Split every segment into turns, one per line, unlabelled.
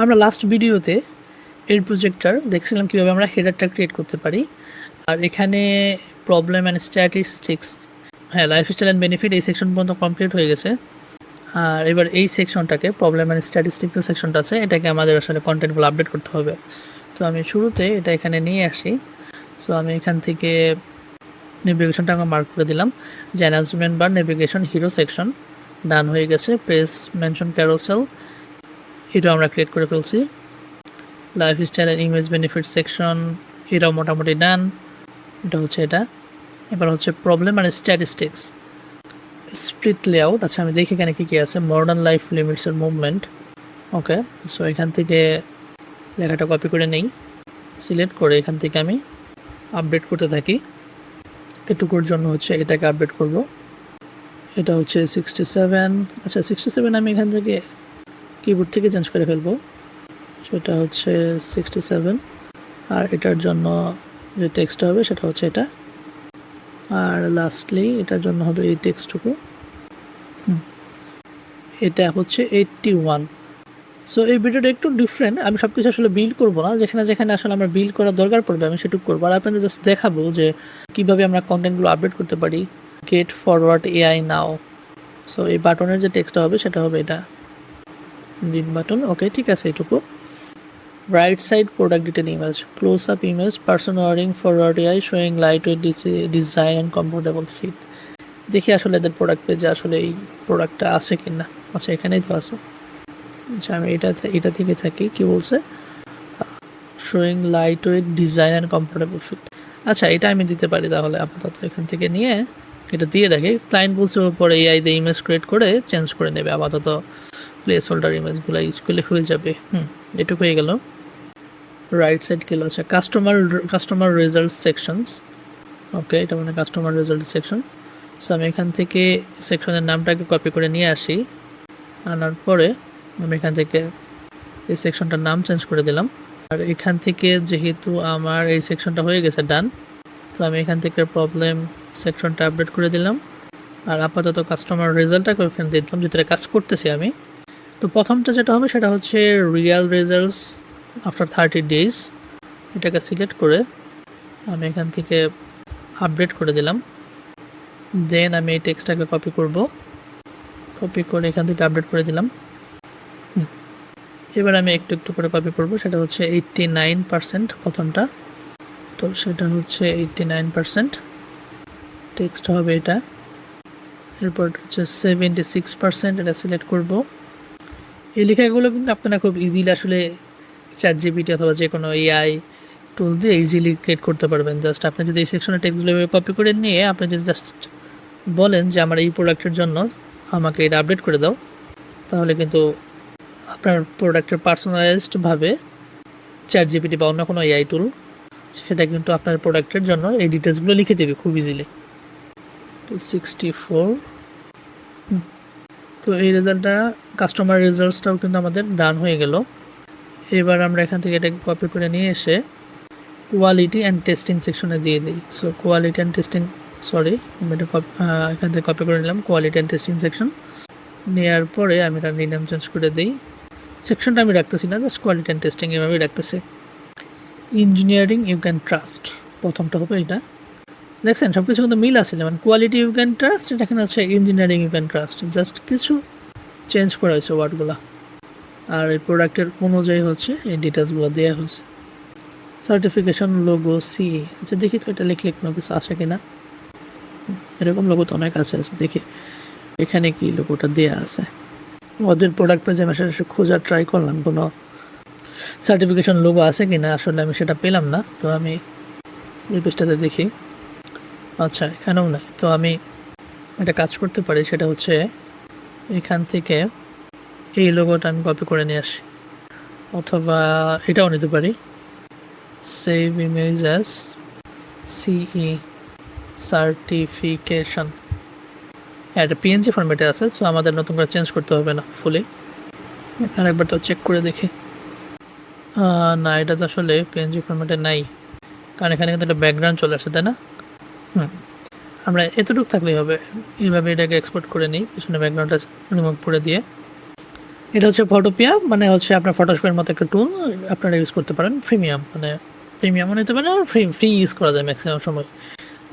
আমরা লাস্ট ভিডিওতে এর প্রজেক্টর দেখছিলাম কীভাবে আমরা হেডারটা ক্রিয়েট করতে পারি। আর এখানে প্রবলেম অ্যান্ড স্ট্যাটিস্টিক্স, হ্যাঁ, লাইফস্টাইল অ্যান্ড বেনিফিট এই সেকশন পর্যন্ত কমপ্লিট হয়ে গেছে। আর এবার এই সেকশনটাকে প্রবলেম অ্যান্ড স্ট্যাটিস্টিক্সের সেকশনটা আছে, এটাকে আমাদের আসলে কন্টেন্টগুলো আপডেট করতে হবে। তো আমি শুরুতে এটা এখানে নিয়ে আসি। সো আমি এখান থেকে নেভিগেশনটা আমরা মার্ক করে দিলাম যে অ্যানাউন্সমেন্ট বার নেভিগেশন হিরো সেকশন ডান হয়ে গেছে। প্রেস মেনশন ক্যারোসেল এটাও আমরা ক্রিয়েট করে ফেলছি। Lifestyle and image benefit section এটাও মোটামুটি ডান। এটা হচ্ছে এটা। এবার হচ্ছে problem and statistics split layout. আচ্ছা, আমি দেখি এখানে কী কী আছে। মডার্ন লাইফ লিমিটসের মুভমেন্ট, ওকে। সো এখান থেকে লেখাটা কপি করে নেই, সিলেক্ট করে এখান থেকে আমি আপডেট করতে থাকি। এটুকুর জন্য হচ্ছে এটাকে আপডেট করব। এটা হচ্ছে 67। আচ্ছা, 67 আমি এখান থেকে কিবোর্ড থেকে চেঞ্জ করে ফেলবো। সেটা হচ্ছে 67। আর এটার জন্য যে টেক্সটটা হবে সেটা হচ্ছে এটা। আর লাস্টলি এটার জন্য হবে এই টেক্সটটুকু। এটা হচ্ছে 81। সো এই ভিডিওটা একটু ডিফারেন্ট। আমি সব কিছু আসলে বিল্ড করবো না, যেখানে যেখানে আসলে আমার বিল্ড করার দরকার পড়বে আমি সেটুকু করবো। আর আপনাদের জাস্ট দেখাবো যে কীভাবে আমরা কন্টেন্টগুলো আপডেট করতে পারি। গেট ফরওয়ার্ড এআই নাও। সো এই বাটনের যে টেক্সটটা হবে সেটা হবে এটা, গ্রিন বাটন, ওকে, ঠিক আছে। এইটুকু right side product detail image, close up image, person wearing forward AI showing light weight design and comfortable fit. দেখি আসলে এদের প্রোডাক্ট পেজে আসলে এই প্রোডাক্টটা আছে কি না। আচ্ছা, এখানেই তো আছে। আচ্ছা, আমি এটা থেকে থাকি, কি বলছে, showing light weight design and comfortable fit. আচ্ছা, এটা আমি দিতে পারি তাহলে আপাতত। এখান থেকে নিয়ে এটা দিয়ে রাখি। ক্লায়েন্ট বলছে পরে এআই দিয়ে ইমেজ ক্রিয়েট করে চেঞ্জ করে নেবে। আপাতত প্লেস হোল্ডার ইমেজগুলো ইউজ করলে হয়ে যাবে। এটুকু হয়ে গেল। রাইট সাইড গেল। আচ্ছা, কাস্টমার রেজাল্ট সেকশনস, ওকে, এটা মানে কাস্টমার রেজাল্ট সেকশন। সো আমি এখান থেকে সেকশনের নামটাকে কপি করে নিয়ে আসি। আনার পরে আমি এখান থেকে এই সেকশনটার নাম চেঞ্জ করে দিলাম। আর এখান থেকে যেহেতু আমার এই সেকশনটা হয়ে গেছে ডান, তো আমি এখান থেকে প্রবলেম সেকশনটা আপডেট করে দিলাম। আর আপাতত কাস্টমার রেজাল্টটাকে ওখানে দিয়ে দিলাম, যেটা কাজ করতেছি আমি। তো প্রথমটা যেটা হবে সেটা হচ্ছে রিয়াল রেজাল্টস আফটার 30 days। এটাকে সিলেক্ট করে আমি এখান থেকে আপডেট করে দিলাম। দেন আমি এই টেক্সটটাকে কপি করব, কপি করে এখান থেকে আপডেট করে দিলাম। এবার আমি একটু একটু করে কপি করব। সেটা হচ্ছে 89% প্রথমটা, তো সেটা হচ্ছে 89%। টেক্সট হবে এটা। এরপর হচ্ছে 76%, এটা সিলেক্ট করব। এই লেখাগুলো কিন্তু আপনারা খুব ইজিলি আসলে ChatGPT অথবা যে কোনো এআই টুল দিয়ে ইজিলি ক্রিয়েট করতে পারবেন। জাস্ট আপনি যদি এই সেকশনের টেক্সটগুলো কপি করে নিয়ে আপনি যদি জাস্ট বলেন যে আমার এই প্রোডাক্টের জন্য আমাকে এটা আপডেট করে দাও, তাহলে কিন্তু আপনার প্রোডাক্টের পার্সোনালাইজডভাবে ChatGPT বা অন্য কোনো এআই টুল সেটা কিন্তু আপনার প্রোডাক্টের জন্য এই ডিটেলসগুলো লিখে দেবে খুব ইজিলি। 64। তো এই রেজাল্টটা, কাস্টমার রেজাল্টসটাও কিন্তু আমাদের ডান হয়ে গেল। এবার আমরা এখান থেকে এটাকে কপি করে নিয়ে এসে কোয়ালিটি অ্যান্ড টেস্টিং সেকশনে দিয়ে দিই। So quality and testing, sorry, আমি এটা এখান থেকে কপি করে নিলাম কোয়ালিটি অ্যান্ড টেস্টিং সেকশন। নেওয়ার পরে আমি এটা নিলাম চেঞ্জ করে দিই। সেকশনটা আমি রাখতেছি না, জাস্ট কোয়ালিটি অ্যান্ড টেস্টিং এভাবেই রাখতেছি। ইঞ্জিনিয়ারিং ইউ ক্যান ট্রাস্ট প্রথমটা হবে এটা। দেখছেন সব কিছু কিন্তু মিল আছে, যেমন কোয়ালিটি ইউ ক্যান ট্রাস্ট, এটা এখানে হচ্ছে engineering you can trust, just কিছু চেঞ্জ করা হয়েছে ওয়ার্ডগুলো। আর এই প্রোডাক্টের অনুযায়ী হচ্ছে এই ডিটেলসগুলো দেওয়া হয়েছে। Certification logo CA. আচ্ছা, দেখি তো এটা লিখলে কোনো কিছু আসে কিনা। এরকম লোগো তো অনেক আছে। দেখি এখানে কি লোগোটা দেওয়া আছে। ওদের প্রোডাক্ট পেজে আমি সেটা খোঁজার ট্রাই করলাম কোনো সার্টিফিকেশন লোগো আছে কিনা, আসলে আমি সেটা পেলাম না। তো আমি এই পেজটাতে দেখি, আচ্ছা এখানেও নাই। তো আমি একটা কাজ করতে পারি, সেটা হচ্ছে এখান থেকে এই লোগোটা আমি কপি করে নিয়ে আসি, অথবা এটাও নিতে পারি। সেভ ইমেজ অ্যাজ সিই সার্টিফিকেশন। হ্যাঁ, এটা পিএনজি ফরম্যাটে আছে, সো আমাদের নতুন করে চেঞ্জ করতে হবে না ফুলি। এখানে একবার তো চেক করে দেখি। না, এটা তো আসলে পিএনজি ফরম্যাটে নাই, কারণ এখানে কিন্তু একটা ব্যাকগ্রাউন্ড চলে আসে, তাই না? আমরা এতটুকু থাকলেই হবে। এইভাবে এটাকে এক্সপোর্ট করে নিই, পিছনে ব্যাকগ্রাউন্ডটা রিমুভ করে দিয়ে। এটা হচ্ছে ফটোপিয়া, মানে হচ্ছে আপনার ফটোশপের মতো একটা টুল, আপনারা ইউজ করতে পারেন প্রিমিয়াম, মানে প্রিমিয়াম নিতে পারেন, ফ্রি ফ্রি ইউজ করা যায় ম্যাক্সিমাম সময়।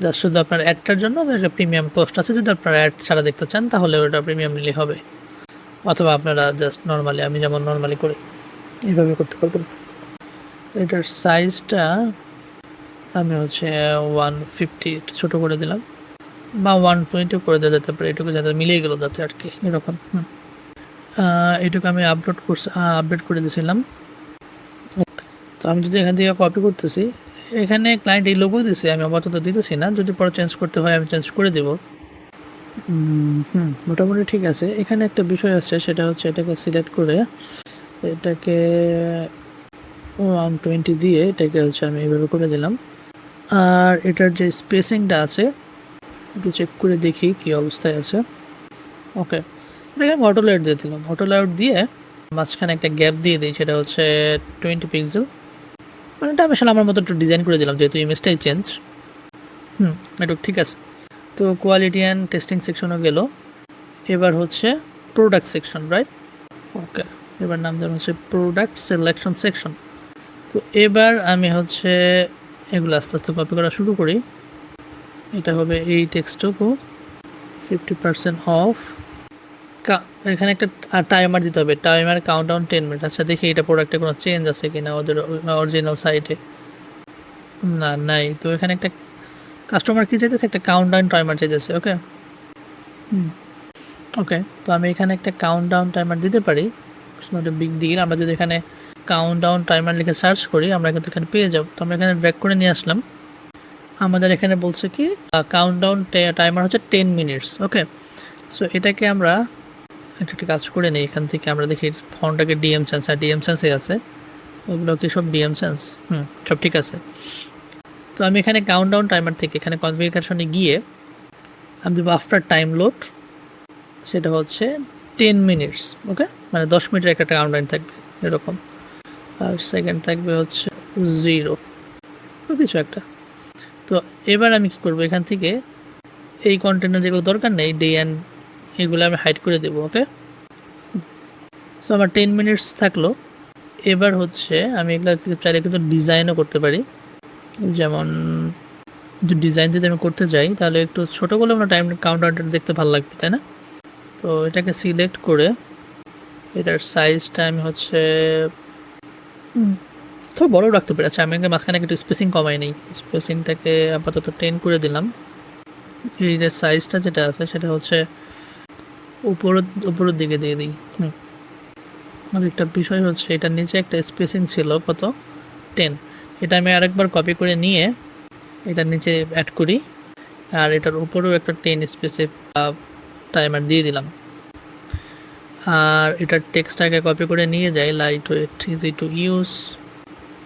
জাস্ট শুধু আপনার অ্যাডটার জন্য একটা প্রিমিয়াম পোস্ট আছে, যদি আপনারা অ্যাড ছাড়া দেখতে চান তাহলে ওটা প্রিমিয়াম নিলে হবে, অথবা আপনারা জাস্ট নর্মালি, আমি যেমন নর্মালি করি এইভাবে করতে পারবেন। এটার সাইজটা আমি হচ্ছে 150 ছোটো করে দিলাম, বা 120 করে দেওয়া যেতে পারে, এটুকু যাতে মিলিয়ে গেলো যাতে আর কি এরকম। এটুকু আমি আপডেট করে দিয়েছিলাম। তো আমি যদি এখান থেকে কপি করতেছি, এখানে ক্লায়েন্ট এই লোগো দিছে, আমি আপাতত দিতেছি না, যদি পরে চেঞ্জ করতে হয় আমি চেঞ্জ করে দেব। মোটামুটি ঠিক আছে। এখানে একটা বিষয় আছে, সেটা হচ্ছে এটাকে সিলেক্ট করে এটাকে 120 দিয়ে এটাকে হচ্ছে আমি এইভাবে করে দিলাম। আর এটার যে স্পেসিংটা আছে একটু চেক করে দেখি কি অবস্থায় আছে। ওকে, এটাকে আমি অটো লেআউট দিয়ে দিলাম। অটো লেআউট দিয়ে মাঝখানে একটা গ্যাপ দিয়ে দিই, সেটা হচ্ছে 20 পিক্সেল। মানে এটা আমি আসলে আমার মতো একটু ডিজাইন করে দিলাম, যেহেতু ইমেজটাই চেঞ্জ। এটা ঠিক আছে। তো কোয়ালিটি অ্যান্ড টেস্টিং সেকশনও গেল। এবার হচ্ছে প্রোডাক্ট সেকশন, রাইট? ওকে, এবার নাম দেওয়া হচ্ছে প্রোডাক্ট সিলেকশন সেকশন। তো এবার আমি হচ্ছে এগুলো আস্তে আস্তে কপি করা শুরু করি। এটা হবে এই টেক্সটটুকু 50% অফ। এখানে একটা টাইমার দিতে হবে, টাইমার কাউন্টডাউন 10 মিনিট। আচ্ছা, দেখি এটা প্রোডাক্টে কোনো চেঞ্জ আছে কিনা ওদের অরিজিনাল সাইটে। না, নাই। তো এখানে একটা কাস্টমার কি চাইতেছে, একটা কাউন্টডাউন টাইমার চাইতেছে। ওকে, ওকে, তো আমি এখানে একটা কাউন্টডাউন টাইমার দিতে পারি, নট এ বিগ ডিল। আমরা যদি এখানে কাউন্টডাউন টাইমার লিখে সার্চ করি, আমরা কিন্তু এখানে পেয়ে যাব। তো আমরা এখানে ব্যাক করে নিয়ে আসলাম। আমাদের এখানে বলছে কি কাউন্টডাউন টাইমার হচ্ছে 10 মিনিটস। ওকে, সো এটাকে আমরা একটা কাজ করে নিই। এখান থেকে আমরা দেখি ফোনটাকে ডিএম সেন্স, আর ডিএম সেন্সে আছে, ওগুলো কি সব ডিএম সেন্স? সব ঠিক আছে। তো আমি এখানে কাউন্টডাউন টাইমার থেকে এখানে কনফিগারেশনে গিয়ে আমি দেবো আফটার টাইম লোড, সেটা হচ্ছে 10 মিনিটস। ওকে, মানে 10 মিনিটের একটা কাউন্টডাউন থাকবে এরকম, আর সেকেন্ড থাকবে হচ্ছে 0 কিছু একটা। তো এবার আমি কি করব, এখান থেকে এই কন্টেন্টের যেগুলো দরকার নেই ডে অ্যান্ড এগুলো আমি হাইড করে দেবো। ওকে, সো আমার 10 মিনিটস থাকলো। এবার হচ্ছে আমি এগুলো চাইলে কিন্তু ডিজাইনও করতে পারি, যেমন ডিজাইন যদি আমি করতে যাই তাহলে একটু ছোটো করলে আমরা টাইম কাউন্টারটা দেখতে ভালো লাগবে, তাই না? তো এটাকে সিলেক্ট করে এটার সাইজটা আমি হচ্ছে তো বড় রাখতে পারি। আচ্ছা, আমি মাঝখানে একটু স্পেসিং কমাই নেই, স্পেসিংটাকে আপাতত 10 করে দিলাম। এই যে সাইজটা যেটা আছে সেটা হচ্ছে উপরের দিকে দিয়ে দিই। আর একটা বিষয় হচ্ছে এটার নিচে একটা স্পেসিং ছিল কত, 10। এটা আমি আরেকবার কপি করে নিয়ে এটার নিচে অ্যাড করি, আর এটার উপরেও একটা 10 স্পেসিফিক টাইমার দিয়ে দিলাম। আর এটার টেক্সটটাকে কপি করে নিয়ে যাই, light weight, easy to use.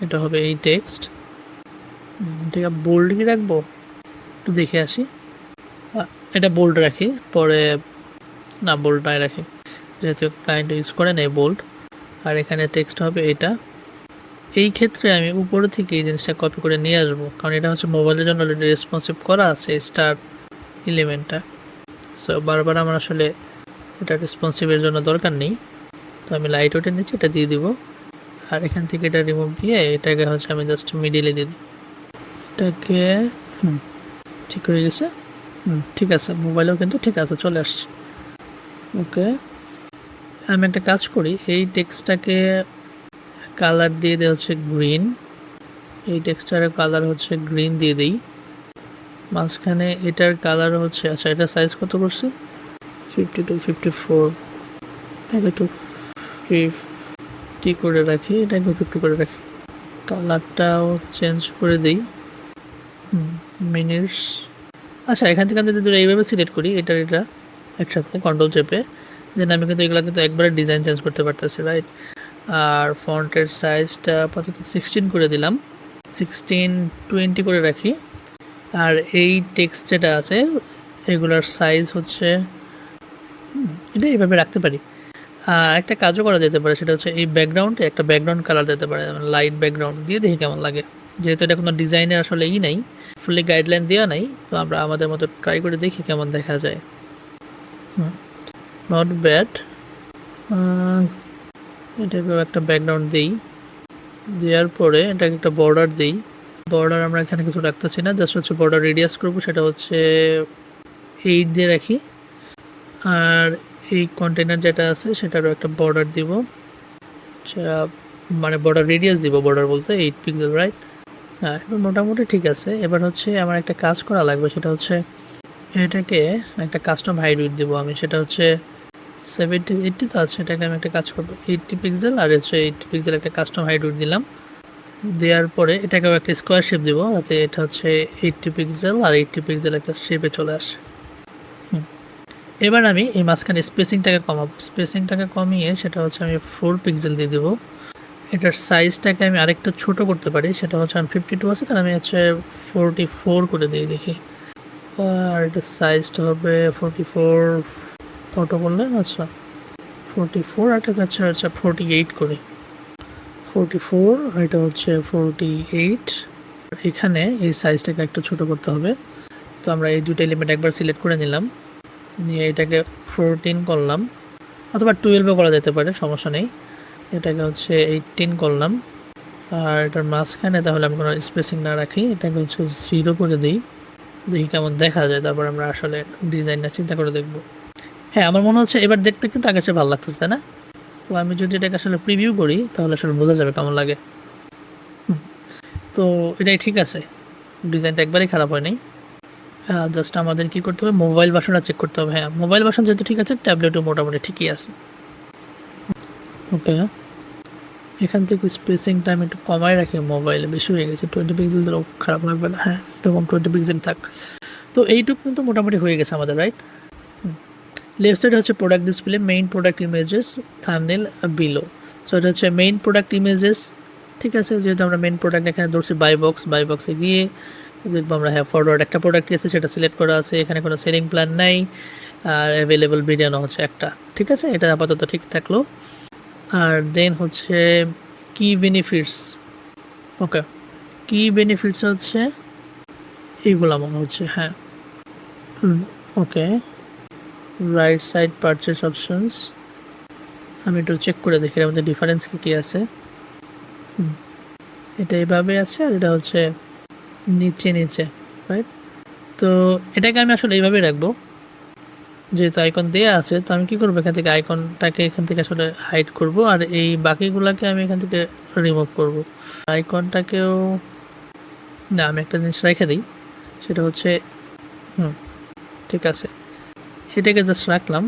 এটা হবে এই টেক্সট। এটা বোল্ড কি রাখবো, একটু দেখে আসি। এটা বোল্ড রাখি, পরে না বোল্ড নাই রাখি, যেহেতু ক্লায়েন্ট ইউজ করে নেই বোল্ড। আর এখানে টেক্সট হবে এটা। এই ক্ষেত্রে আমি উপরে থেকে এই জিনিসটা কপি করে নিয়ে আসবো, কারণ এটা হচ্ছে মোবাইলের জন্য অলরেডি রেসপন্সিভ করা আছে স্টার এলিমেন্টটা। সো বারবার আমার আসলে এটা রেসপন্সিভের জন্য দরকার নেই। তো আমি লাইট ওয়েটের নিচে এটা দিয়ে দিব, আর এখান থেকে এটা রিমুভ দিয়ে এটাকে হচ্ছে আমি জাস্ট মিডিলে দিয়ে দিব। এটাকে ঠিক হয়ে গেছে। ঠিক আছে, মোবাইলেও কিন্তু ঠিক আছে, চলে আসছে। ওকে, আমি একটা কাজ করি, এই টেক্সটটাকে কালার দিয়ে দেওয়া হচ্ছে গ্রিন। এই টেক্সটারের কালার হচ্ছে গ্রিন দিয়ে দিই। মাঝখানে এটার কালার হচ্ছে, আচ্ছা এটা সাইজ কত করছে, 52 54, এটা একটু 50 করে রাখি, এটা একটু 50 করে রাখি। কালারটাও চেঞ্জ করে দিই। মিনিটস, আচ্ছা এখান থেকে আমি যদি এইভাবে সিলেক্ট করি এটা একসাথে কন্ট্রোল চেপে, দেন আমি কিন্তু এগুলো কিন্তু একবারে ডিজাইন চেঞ্জ করতে পারতেছি, রাইট? আর ফন্টের সাইজটা আপাতত 16 করে দিলাম, 16 20 করে রাখি। আর এই টেক্সট যেটা আছে এগুলোর সাইজ হচ্ছে এটা এইভাবে রাখতে পারি। আর একটা কাজও করা যেতে পারে, সেটা হচ্ছে এই ব্যাকগ্রাউন্ডে একটা ব্যাকগ্রাউন্ড কালার দিতে পারে, লাইট ব্যাকগ্রাউন্ড দিয়ে দেখি কেমন লাগে। যেহেতু এটা কোনো ডিজাইনের আসলে নেই, ফুললি গাইডলাইন দেওয়া নেই, তো আমরা আমাদের মতো ট্রাই করে দেখি কেমন দেখা যায়। Not bad. এটাকে একটা ব্যাকগ্রাউন্ড দিই, দেওয়ার পরে এটাকে একটা বর্ডার দিই। বর্ডার আমরা এখানে কিছু রাখতেছি না, জাস্ট হচ্ছে বর্ডার রেডিয়াস করবো, সেটা হচ্ছে 8 দিয়ে রাখি। আর এই কন্টেনার যেটা আছে সেটারও একটা বর্ডার দিব, মানে বর্ডার রেডিয়াস দিব, বর্ডার বলতে 8 পিক্সেল, রাইট? হ্যাঁ, এবার মোটামুটি ঠিক আছে। এবার হচ্ছে আমার একটা কাজ করা লাগবে, সেটা হচ্ছে এটাকে একটা কাস্টম হাইট উইডথ দিব আমি, সেটা হচ্ছে 70-80 তো আছে, এটাকে আমি একটা কাজ করবো 80 পিক্সেল, আর হচ্ছে 80 পিক্সেল একটা কাস্টম হাইট উইডথ দিলাম। দেওয়ার পরে এটাকেও একটা স্কোয়ার শেপ দিব, যাতে এটা হচ্ছে 80 পিক্সেল আর 80 পিক্সেল একটা শেপে চলে আসে। এবার আমি এই মাঝখানে স্পেসিংটাকে কমাবো, স্পেসিংটাকে কমিয়ে সেটা হচ্ছে আমি 4 পিক্সেল দিয়ে দেবো। এটার সাইজটাকে আমি আরেকটু ছোট করতে পারি, সেটা হচ্ছে আমি 52 আছে, তাহলে আমি হচ্ছে 44 করে দিয়ে দেখি। আর এটার সাইজটা হবে 44, ফটো করলে আচ্ছা 44, আর এটা হচ্ছে 48 করি, 44, এটা হচ্ছে 48। এখানে এই সাইজটাকে একটু ছোট করতে হবে। তো আমরা এই দুটো এলিমেন্ট একবার সিলেক্ট করে নিলাম, নিয়ে এটাকে 14 করলাম, অথবা 12ও করা যেতে পারে, সমস্যা নেই। এটাকে হচ্ছে 18 করলাম। আর এটার মাঝখানে তাহলে আমি কোনো স্পেসিং না রাখি, এটাকে হচ্ছে 0 করে দিই, দেখি কেমন দেখা যায়, তারপর আমরা আসলে ডিজাইনটা চিন্তা করে দেখব। হ্যাঁ, আমার মনে হচ্ছে এবার দেখতে কিন্তু আগের চেয়ে ভালো লাগতেছে, তাই না? তো আমি যদি এটাকে আসলে প্রিভিউ করি তাহলে আসলে বোঝা যাবে কেমন লাগে। তো এটাই ঠিক আছে, ডিজাইনটা একবারেই খারাপ হয়নি। জাস্ট আমাদের কি করতে হবে, মোবাইল ভার্সনটা চেক করতে হবে। হ্যাঁ, মোবাইল ভার্সন যেহেতু ঠিক আছে, ট্যাবলেটও মোটামুটি ঠিকই আছে। ওকে, এখান থেকে স্পেসিংটা আমি একটু কমাই রাখি, মোবাইলে বেশি হয়ে গেছে, 20 পিক্সেল দিলেও খারাপ লাগবে না। হ্যাঁ, এরকম 20 পিক্সেল থাক। তো এইটুকু কিন্তু মোটামুটি হয়ে গেছে আমাদের, রাইট? লেফট সাইড হচ্ছে product display, main product images, thumbnail below. So এটা হচ্ছে মেইন প্রোডাক্ট ইমেজেস, ঠিক আছে? যেহেতু আমরা মেইন প্রোডাক্ট এখানে ধরছি বাই বক্সে গিয়ে দেখবো আমরা হ্যাঁ ফরওয়ার্ড একটা প্রোডাক্ট আছে, সেটা সিলেক্ট করা আছে, এখানে কোনো সেলিং প্ল্যান নাই, আর অ্যাভেলেবল ভিডিও হচ্ছে একটা, ঠিক আছে? এটা আপাতত ঠিক থাকলো। আর দেন হচ্ছে কি বেনিফিটস, ওকে, কি বেনিফিটস হচ্ছে এইগুলো মনে হচ্ছে, হ্যাঁ। ওকে, রাইট সাইড পারচেস অপশনস, আমি একটু চেক করে দেখি এর মধ্যে ডিফারেন্স কী আছে। এটা এইভাবে আছে, আর এটা হচ্ছে নিচে, রাইট? তো এটাকে আমি আসলে এইভাবেই রাখবো, যেহেতু আইকন দেওয়া আছে। তো আমি কী করবো, এখান থেকে আইকনটাকে এখান থেকে আসলে হাইড করব, আর এই বাকিগুলোকে আমি এখান থেকে রিমুভ করব। আইকনটাকেও না, আমি একটা জিনিস রেখে দিই, সেটা হচ্ছে ঠিক আছে, এটাকে জাস্ট রাখলাম।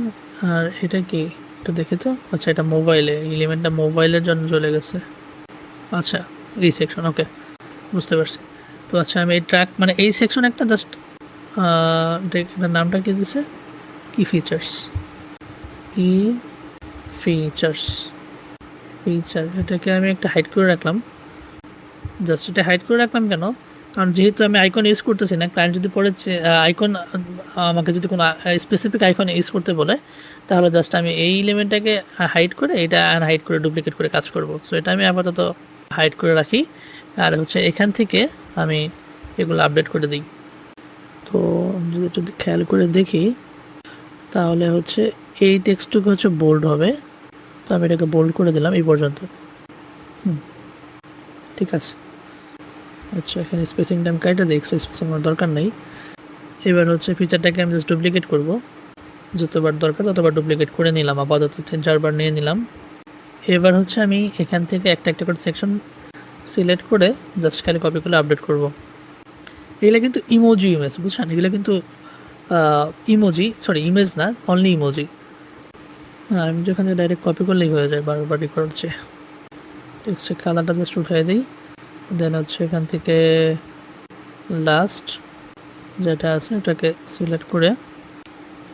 আর এটা কি একটু দেখে তো, আচ্ছা এটা মোবাইলে, এলিমেন্টটা মোবাইলের জন্য চলে গেছে, আচ্ছা এই সেকশন, ওকে বুঝতে পারছি। তো আচ্ছা আমি এই ট্র্যাক মানে এই সেকশন একটা জাস্ট এটার নামটা কি দিছে, কি ফিচার, এটাকে আমি একটা হাইড করে রাখলাম। জাস্ট এটা হাইড করে রাখলাম কেন, কারণ যেহেতু আমি আইকন ইউজ করতেছি না, ক্লায়েন্ট যদি পরে আইকন আমাকে যদি কোনো স্পেসিফিক আইকন ইউজ করতে বলে, তাহলে জাস্ট আমি এই এলিমেন্টটাকে হাইড করে এটা আনহাইড করে ডুপ্লিকেট করে কাজ করব। সো এটা আমি আপাতত হাইড করে রাখি, আর হচ্ছে এখান থেকে আমি এগুলো আপডেট করে দিই। তো যদি খেয়াল করে দেখি তাহলে হচ্ছে এই টেক্সটটুকু হচ্ছে বোল্ড হবে, তো আমি এটাকে বোল্ড করে দিলাম এই পর্যন্ত। ঠিক আছে, আচ্ছা এখানে স্পেসিং টাইম কাইটা দেখছো, স্পেসিং করার দরকার নেই। এবার হচ্ছে ফিচারটাকে আমি জাস্ট ডুপ্লিকেট করব, যতবার দরকার ততবার ডুপ্লিকেট করে নিলাম, আপাতত 3-4 বার নিয়ে নিলাম। এবার হচ্ছে আমি এখান থেকে একটা একটা করে সেকশন সিলেক্ট করে জাস্ট খালি কপি করে আপডেট করব। এগুলো কিন্তু ইমোজি ইমেজ, বুঝছেন? এগুলো কিন্তু ইমেজ না, অনলি ইমোজি। আমি যেখানে ডাইরেক্ট কপি করলেই হয়ে যায়, বারবারই করছে। টেক্সটের কালারটা জাস্ট উঠিয়ে দিই, দেন হচ্ছে এখান থেকে লাস্ট যেটা আছে ওটাকে সিলেক্ট করে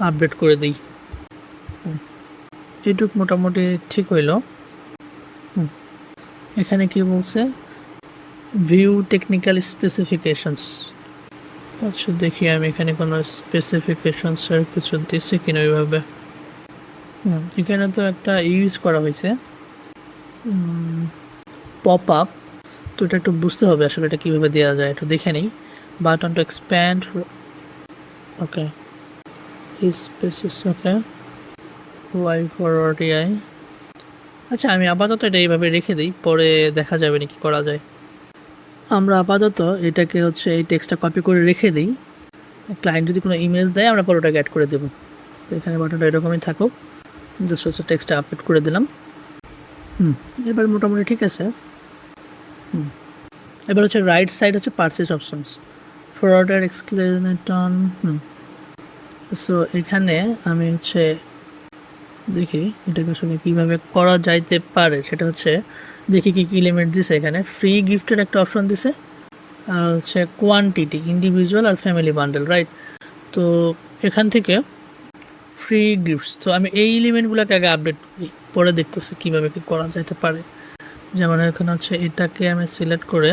আপডেট করে দিই। এইটুক মোটামুটি ঠিক হইল। এখানে কি বলছে, ভিউ টেকনিক্যাল স্পেসিফিকেশনস। আচ্ছা দেখি আমি এখানে কোনো স্পেসিফিকেশনসের কিছু দিচ্ছি কিনা ওইভাবে। এখানে তো একটা ইউজ করা হয়েছে পপ আপ, তো এটা একটু বুঝতে হবে আসলে এটা কীভাবে দেওয়া যায়, একটু দেখে নিই। Button to expand, okay species, okay why forward AI, আচ্ছা, আমি আপাতত এটা এইভাবে রেখে দিই, পরে দেখা যাবে নাকি করা যায়। আমরা আপাতত এটাকে হচ্ছে এই টেক্সটটা কপি করে রেখে দিই। ক্লায়েন্ট যদি কোনো ইমেজ দেয় আমরা পরে ওটাকে অ্যাড করে দেবো। তো এখানে বাটনটা এরকমই থাকুক, জাস্ট হচ্ছে টেক্সটটা আপলোড করে দিলাম। এবার মোটামুটি ঠিক আছে। এবার হচ্ছে রাইট সাইড হচ্ছে পারচেজ অপশনস, ফরওয়ার্ডার এক্সক্লেমেটন। সো এখানে আমি হচ্ছে দেখি এটাকে আসলে কীভাবে করা যাইতে পারে, সেটা হচ্ছে দেখি কী কী এলিমেন্ট দিছে। এখানে ফ্রি গিফটের একটা অপশন দিছে, আর হচ্ছে কোয়ান্টিটি, ইন্ডিভিজুয়াল আর ফ্যামিলি বান্ডেল, রাইট। তো এখান থেকে ফ্রি গিফটস, তো আমি এই এলিমেন্টগুলোকে আগে আপডেট করি, পরে দেখতেছি কীভাবে কী করা যাইতে পারে। যেমন এখানে হচ্ছে এটাকে আমি সিলেক্ট করে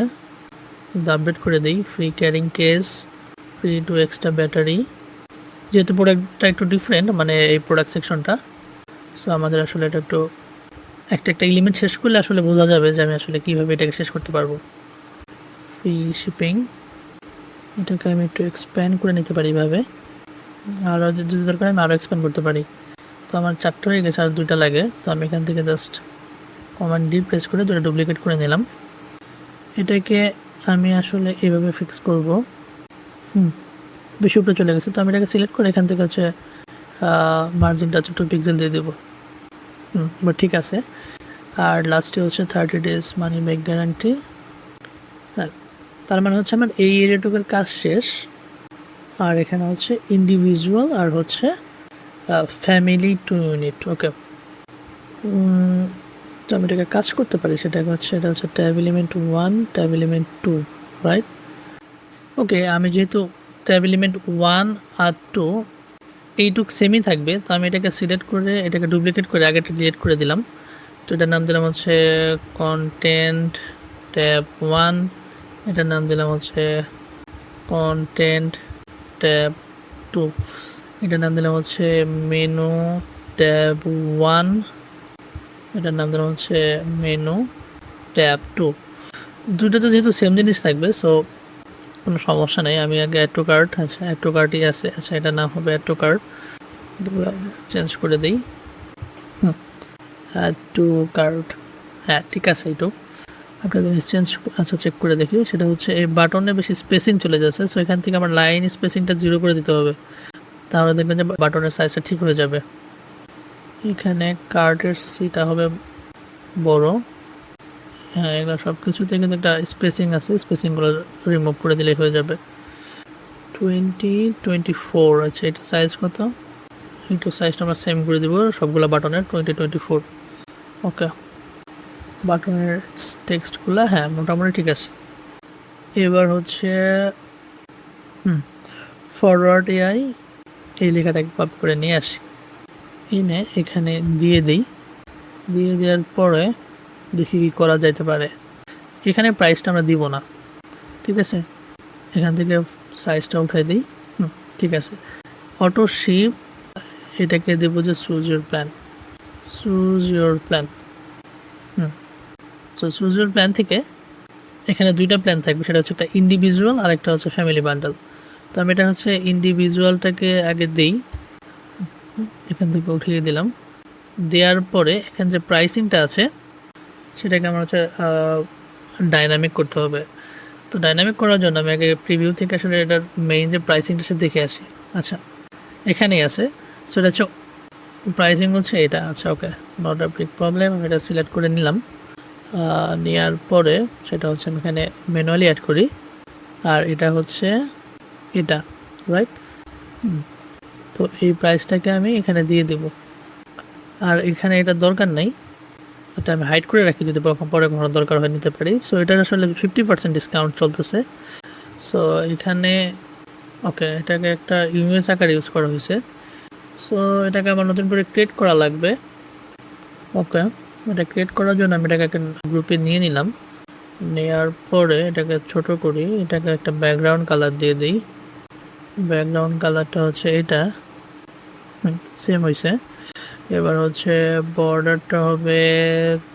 আপডেট করে দিই, free carrying case, free to extra battery. যেহেতু প্রোডাক্টটা একটু ডিফারেন্ট, মানে এই প্রোডাক্ট সেকশনটা, সো আমাদের আসলে এটা একটু একটা এলিমেন্ট শেষ করলে আসলে বোঝা যাবে যে আমি আসলে কীভাবে এটাকে শেষ করতে পারবো। ফ্রি শিপিং, এটাকে আমি একটু এক্সপ্যান্ড করে নিতে পারি এইভাবে, আর যদি দরকার আমি আরও এক্সপ্যান্ড করতে পারি। তো আমার 4টা হয়ে গেছে, আর 2টা লাগে। তো আমি এখান থেকে জাস্ট কমান্ড ডি প্রেস করে 2টা ডুপ্লিকেট করে নিলাম। এটাকে আমি আসলে এইভাবে ফিক্স করব। বেশি উপরে চলে গেছে, তো আমি এটাকে সিলেক্ট করে এখান থেকে হচ্ছে মার্জিনটা হচ্ছে 2 পিক্সেল দিয়ে দেবো। এবার ঠিক আছে। আর লাস্টে হচ্ছে 30 days মানি ব্যাক গ্যারান্টি। হ্যাঁ, তার মানে হচ্ছে আমার এই এরিয়াটুকুর কাজ শেষ। আর এখানে হচ্ছে ইন্ডিভিজুয়াল আর হচ্ছে ফ্যামিলি 2 ইউনিট। ওকে, তো আমি এটাকে কাজ করতে পারি, সেটাকে হচ্ছে এটা হচ্ছে tab element 1, tab element 2, right. Okay, আমি যেহেতু ট্যাব এলিমেন্ট 1 আর 2 এইটুক সেমই থাকবে, তো আমি এটাকে সিলেক্ট করে এটাকে ডুপ্লিকেট করে আগেটা ডিলিট করে দিলাম। তো এটার নাম দিলাম হচ্ছে কন্টেন্ট ট্যাব 1, এটার নাম দিলাম হচ্ছে কন্টেন্ট ট্যাব 2, এটার নাম দিলাম হচ্ছে মেনু ট্যাব 1, এটার নাম দিলাম হচ্ছে মেনু ট্যাব 2। দুটো তো যেহেতু সেম জিনিস থাকবে, সো কোনো সমস্যা নেই। আমি আগে অ্যাড টু কার্ট, আচ্ছা অ্যাড টু কার্টই আছে, আচ্ছা এটার নাম হবে অ্যাড টু কার্ট, চেঞ্জ করে দিই। অ্যাড টু কার্ট, হ্যাঁ ঠিক আছে। এইটুক একটা জিনিস চেঞ্জ, আচ্ছা চেক করে দেখি, সেটা হচ্ছে এই বাটনে বেশি স্পেসিং চলে যাচ্ছে। সো এখান থেকে আমার লাইন স্পেসিংটা 0 করে দিতে হবে, তাহলে দেখবেন যে বাটনের সাইজটা ঠিক হয়ে যাবে। এখানে কার্টের সিটা হবে বড়। হ্যাঁ, এগুলো সব কিছুতে কিন্তু একটা স্পেসিং আছে, স্পেসিংগুলো রিমুভ করে দিলেই হয়ে যাবে। 2024, আচ্ছা এটা সাইজ কত, একটু সাইজটা আমরা সেম করে দিব সবগুলো বাটনের 2024। ওকে, বাটনের টেক্সটগুলো হ্যাঁ মোটামুটি ঠিক আছে। এবার হচ্ছে ফরওয়ার্ড এআই, এই লেখাটাকে কপি করে নিয়ে আসি, এনে এখানে দিয়ে দিই। দিয়ে দেওয়ার পরে দেখি কী করা যাইতে পারে। এখানে প্রাইসটা আমরা দিব না, ঠিক আছে। এখান থেকে সাইজটা উঠাই দিই। ঠিক আছে। অটো শিপ, এটাকে দেবো যে choose your plan, choose your plan. So choose your plan থেকে এখানে 2টা প্ল্যান থাকবে, সেটা হচ্ছে একটা ইন্ডিভিজুয়াল আর একটা হচ্ছে ফ্যামিলি বান্ডেল। তো আমি এটা হচ্ছে ইন্ডিভিজুয়ালটাকে আগে দিই, এখান থেকে উঠিয়ে দিলাম। দেওয়ার পরে এখানে যে প্রাইসিংটা আছে সেটাকে আমার হচ্ছে ডাইনামিক করতে হবে। তো ডাইনামিক করার জন্য আমি আগে প্রিভিউ থেকে আসলে এটার মেইন যে প্রাইসিংটা সে দেখে আসি। আচ্ছা এখানেই আছে, সো এটা হচ্ছে প্রাইসিং হচ্ছে এটা। আচ্ছা ওকে, নট আ বিগ প্রবলেম। আমি এটা সিলেক্ট করে নিলাম, নেওয়ার পরে সেটা হচ্ছে আমি এখানে ম্যানুয়ালি অ্যাড করি, আর এটা হচ্ছে এটা, রাইট। তো এই প্রাইসটাকে আমি এখানে দিয়ে দেব, আর এখানে এটা দরকার নেই, এটা আমি হাইড করে রাখি, যদি পরে কখনো দরকার হয় নিতে পারি। সো এটার আসলে 50% ডিসকাউন্ট চলতেছে। সো এখানে ওকে, এটাকে একটা ইমেজ আকারে ইউজ করা হয়েছে। সো এটাকে আমার নতুন করে ক্রিয়েট করা লাগবে। ওকে, এটা ক্রিয়েট করার জন্য আমি এটাকে একটা গ্রুপে নিয়ে নিলাম। নেওয়ার পরে এটাকে ছোট করি, এটাকে একটা ব্যাকগ্রাউন্ড কালার দিয়ে দিই। ব্যাকগ্রাউন্ড কালারটা হচ্ছে এটা, সেম হয়েছে। এবার হচ্ছে বর্ডারটা হবে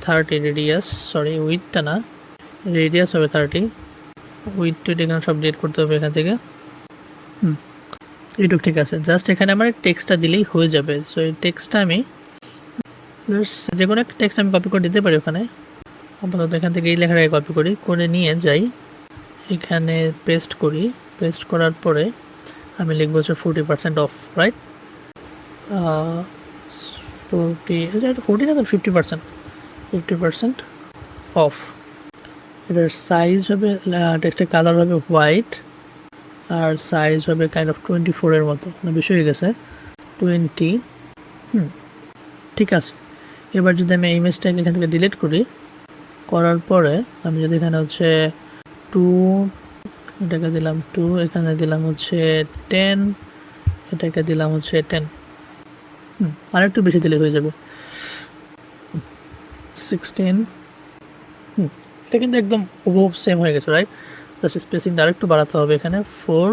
30 রেডিয়াস, সরি উইথটা না, রেডিয়াস হবে 30, উইথটা এখানে সব ডিলিট করতে হবে এখান থেকে। এইটুকু ঠিক আছে। জাস্ট এখানে আমার টেক্সটটা দিলেই হয়ে যাবে। সো এই টেক্সটটা আমি যে কোনো একটা টেক্সট আমি কপি করে দিতে পারি ওখানে। আপাতত এখান থেকে এই লেখাটাকে কপি করে নিয়ে যাই, এখানে পেস্ট করি। পেস্ট করার পরে আমি লিখবো হচ্ছে 40% অফ, রাইট? 40 না, 50% অফ। এটার সাইজ হবে, টেক্সটের কালার হবে হোয়াইট, আর সাইজ হবে কাইন্ড অফ 24 মতো, না বেশি হয়ে গেছে 20। ঠিক আছে। এবার যদি আমি ইমেজটাকে এখান থেকে ডিলিট করার পরে আমি যদি এখানে হচ্ছে 2, এটাকে দিলাম 2, এখানে দিলাম হচ্ছে 10, এটাকে দিলাম হচ্ছে 10, আর একটু বেশি দিলে হয়ে যাবে 16। এটা কিন্তু একদম হুবহু সেম হয়ে গেছে, রাইট? জাস্ট স্পেসিংটা আরেকটু বাড়াতে হবে এখানে 4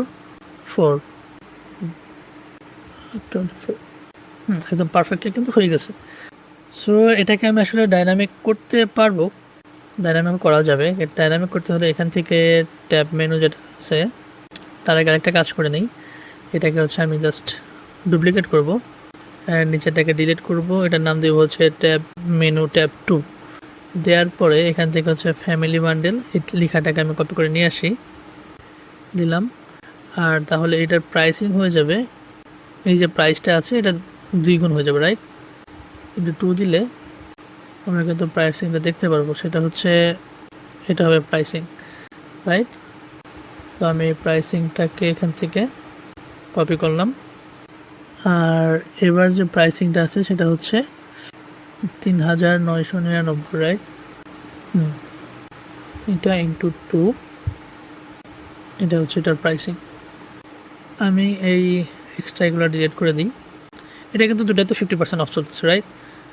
24, একদম পারফেক্টলি কিন্তু হয়ে গেছে। সো এটাকে আমি আসলে ডাইনামিক করতে পারবো, ডাইনামিক করা যাবে। ডাইনামিক করতে হলে এখান থেকে ট্যাব মেনু যেটা আছে তার আগে আরেকটা কাজ করে নেই। এটাকে হচ্ছে আমি জাস্ট ডুপ্লিকেট করব, আর নিচেটাকে ডিলিট করব, এটার নাম দেবো হচ্ছে ট্যাব মেনু ট্যাব 2। দেওয়ার পরে এখান থেকে হচ্ছে ফ্যামিলি বান্ডেল এই লেখাটাকে আমি কপি করে নিয়ে আসি, দিলাম। আর তাহলে এটার প্রাইসিং হয়ে যাবে, এই যে প্রাইসটা আছে এটা 2 গুণ হয়ে যাবে, রাইট? কিন্তু 2 দিলে আমরা কিন্তু প্রাইসিংটা দেখতে পারবো, সেটা হচ্ছে এটা হবে প্রাইসিং, রাইট? তো আমি প্রাইসিংটাকে এখান থেকে কপি করলাম, আর এবার যে প্রাইসিংটা আছে সেটা হচ্ছে 3999, রাইট? এটা ইন্টু 2, এটা হচ্ছে এটার প্রাইসিং। আমি এই এক্সট্রা এগুলো ডিলিট করে দিই। এটা কিন্তু দুটাতে 50% অফ চলতেছে, রাইট?